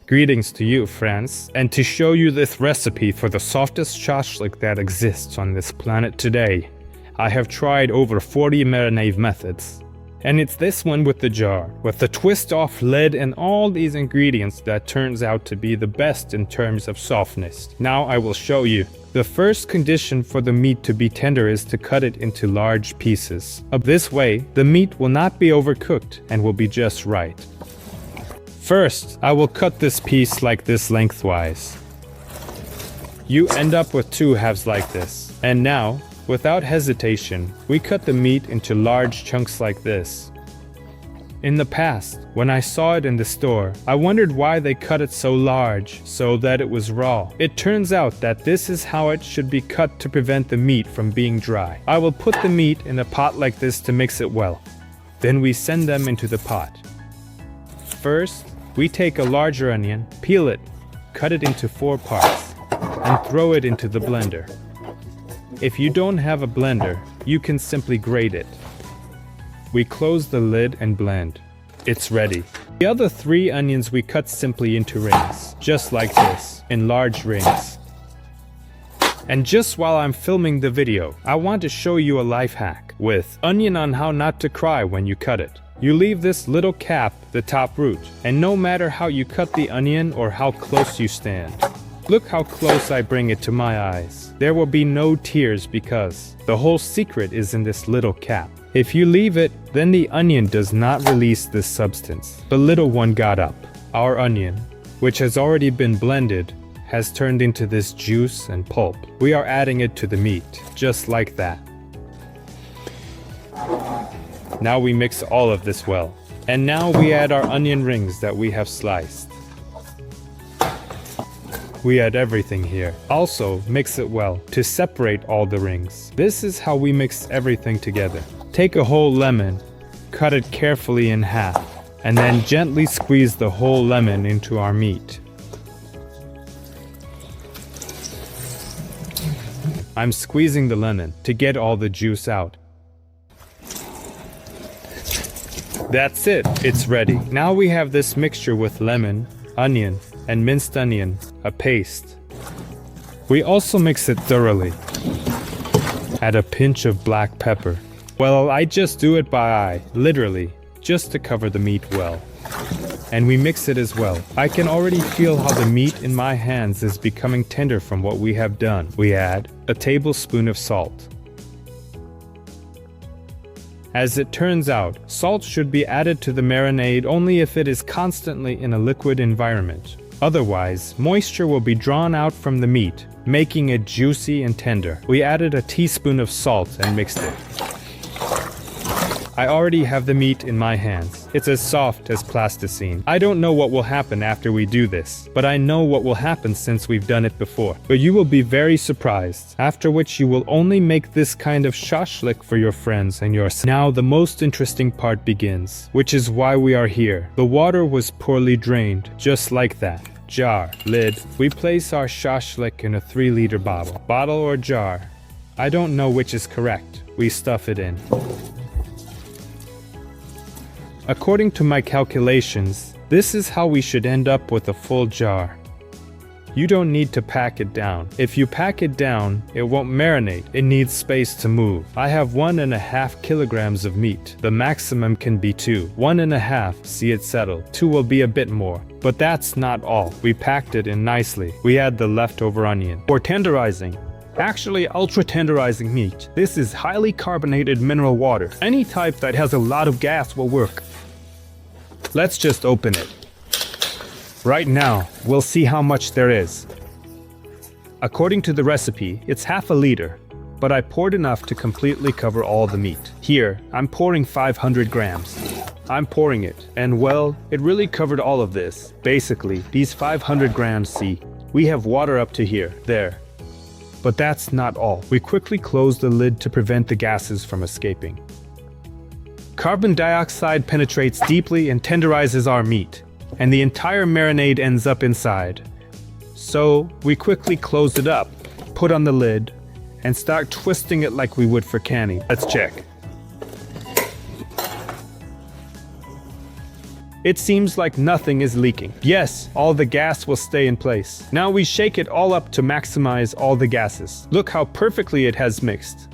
Greetings to you, friends, and to show you this recipe for the softest shashlik that exists on this planet today, I have tried over 40 marinade methods. And it's this one with the jar, with the twist-off lid and all these ingredients that turns out to be the best in terms of softness. Now I will show you. The first condition for the meat to be tender is to cut it into large pieces. This way, the meat will not be overcooked and will be just right. First, I will cut this piece like this lengthwise. You end up with 2 halves like this. And now, without hesitation, we cut the meat into large chunks like this. In the past, when I saw it in the store, I wondered why they cut it so large, so that it was raw. It turns out that this is how it should be cut to prevent the meat from being dry. I will put the meat in a pot like this to mix it well. Then we send them into the pot. First, we take a larger onion, peel it, cut it into 4 parts, and throw it into the blender. If you don't have a blender, you can simply grate it. We close the lid and blend. It's ready. The other 3 onions we cut simply into rings, just like this, in large rings. And just while I'm filming the video, I want to show you a life hack with onion on how not to cry when you cut it. You leave this little cap, the top root, and no matter how you cut the onion or how close you stand. Look how close I bring it to my eyes. There will be no tears because the whole secret is in this little cap. If you leave it, then the onion does not release this substance. The little one got up. Our onion, which has already been blended, has turned into this juice and pulp. We are adding it to the meat, just like that. Now we mix all of this well. And now we add our onion rings that we have sliced. We add everything here. Also, mix it well to separate all the rings. This is how we mix everything together. Take a whole lemon, cut it carefully in half, and then gently squeeze the whole lemon into our meat. I'm squeezing the lemon to get all the juice out. That's it, it's ready. Now we have this mixture with lemon, onion, and minced onion, a paste. We also mix it thoroughly. Add a pinch of black pepper. Well, I just do it by eye, literally, just to cover the meat well. And we mix it as well. I can already feel how the meat in my hands is becoming tender from what we have done. We add a tablespoon of salt. As it turns out, salt should be added to the marinade only if it is constantly in a liquid environment. Otherwise, moisture will be drawn out from the meat, making it juicy and tender. We added a teaspoon of salt and mixed it. I already have the meat in my hands. It's as soft as plasticine. I don't know what will happen after we do this, but I know what will happen since we've done it before. But you will be very surprised, after which you will only make this kind of shashlik for your friends and yourself. Now the most interesting part begins, which is why we are here. The water was poorly drained, just like that. Jar, lid. We place our shashlik in a 3-liter bottle. Bottle or jar? I don't know which is correct. We stuff it in. According to my calculations, this is how we should end up with a full jar. You don't need to pack it down. If you pack it down, it won't marinate. It needs space to move. I have 1.5 kilograms of meat. The maximum can be 2. 1.5, see it settle. 2 will be a bit more. But that's not all. We packed it in nicely. We add the leftover onion. For tenderizing. Actually, ultra-tenderizing meat. This is highly carbonated mineral water. Any type that has a lot of gas will work. Let's just open it. Right now, we'll see how much there is. According to the recipe, it's half a liter, but I poured enough to completely cover all the meat. Here, I'm pouring 500 grams. I'm pouring it, and well, it really covered all of this. Basically, these 500 grams, see, we have water up to here, there. But that's not all. We quickly close the lid to prevent the gases from escaping. Carbon dioxide penetrates deeply and tenderizes our meat, and the entire marinade ends up inside. So, we quickly close it up, put on the lid, and start twisting it like we would for candy. Let's check. It seems like nothing is leaking. Yes, all the gas will stay in place. Now we shake it all up to maximize all the gases. Look how perfectly it has mixed.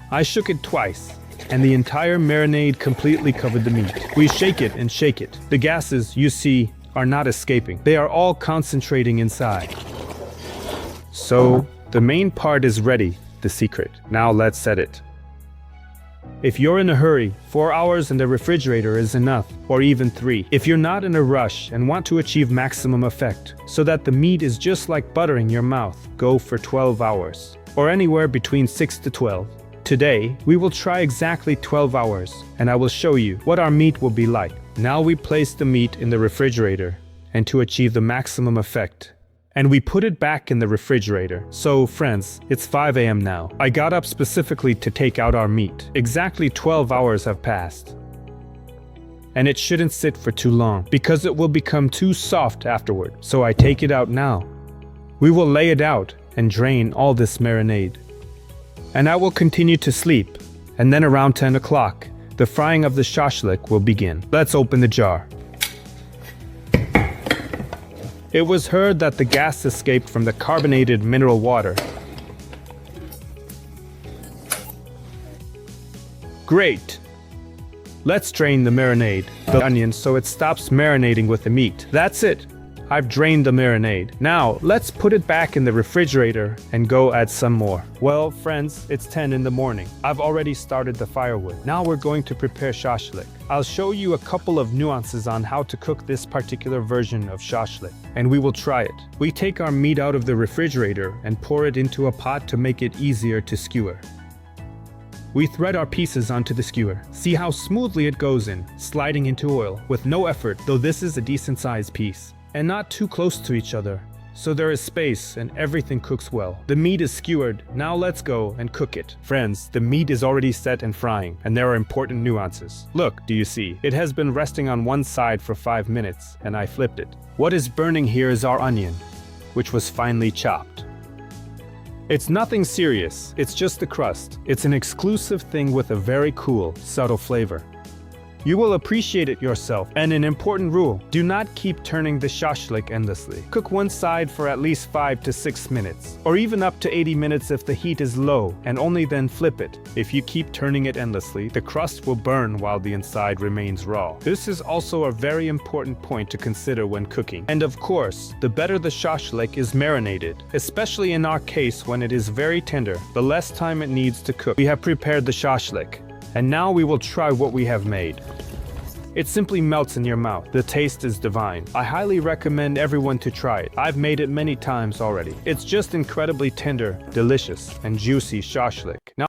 I shook it twice, and the entire marinade completely covered the meat. We shake it and shake it. The gases, you see, are not escaping. They are all concentrating inside. So, the main part is ready, the secret. Now let's set it. If you're in a hurry, 4 hours in the refrigerator is enough, or even 3. If you're not in a rush and want to achieve maximum effect, so that the meat is just like butter in your mouth, go for 12 hours, or anywhere between 6 to 12. Today, we will try exactly 12 hours, and I will show you what our meat will be like. Now we place the meat in the refrigerator, and to achieve the maximum effect, and we put it back in the refrigerator. So friends, it's 5 a.m. now. I got up specifically to take out our meat. Exactly 12 hours have passed. And it shouldn't sit for too long, because it will become too soft afterward. So I take it out now. We will lay it out and drain all this marinade. And I will continue to sleep, and then around 10 o'clock, the frying of the shashlik will begin. Let's open the jar. It was heard that the gas escaped from the carbonated mineral water. Great! Let's drain the marinade, the onion, so it stops marinating with the meat. That's it! I've drained the marinade. Now, let's put it back in the refrigerator and go add some more. Well, friends, it's 10 in the morning. I've already started the firewood. Now we're going to prepare shashlik. I'll show you a couple of nuances on how to cook this particular version of shashlik, and we will try it. We take our meat out of the refrigerator and pour it into a pot to make it easier to skewer. We thread our pieces onto the skewer. See how smoothly it goes in, sliding into oil, with no effort, though this is a decent sized piece. And not too close to each other, so there is space and everything cooks well. The meat is skewered, now let's go and cook it. Friends, the meat is already set and frying, and there are important nuances. Look, do you see? It has been resting on one side for 5 minutes, and I flipped it. What is burning here is our onion, which was finely chopped. It's nothing serious, it's just the crust. It's an exclusive thing with a very cool, subtle flavor. You will appreciate it yourself. And an important rule, do not keep turning the shashlik endlessly. Cook one side for at least 5 to 6 minutes, or even up to 80 minutes if the heat is low, and only then flip it. If you keep turning it endlessly, the crust will burn while the inside remains raw. This is also a very important point to consider when cooking. And of course, the better the shashlik is marinated, especially in our case when it is very tender, the less time it needs to cook. We have prepared the shashlik. And now we will try what we have made. It simply melts in your mouth. The taste is divine. I highly recommend everyone to try it. I've made it many times already. It's just incredibly tender, delicious, and juicy shashlik. Now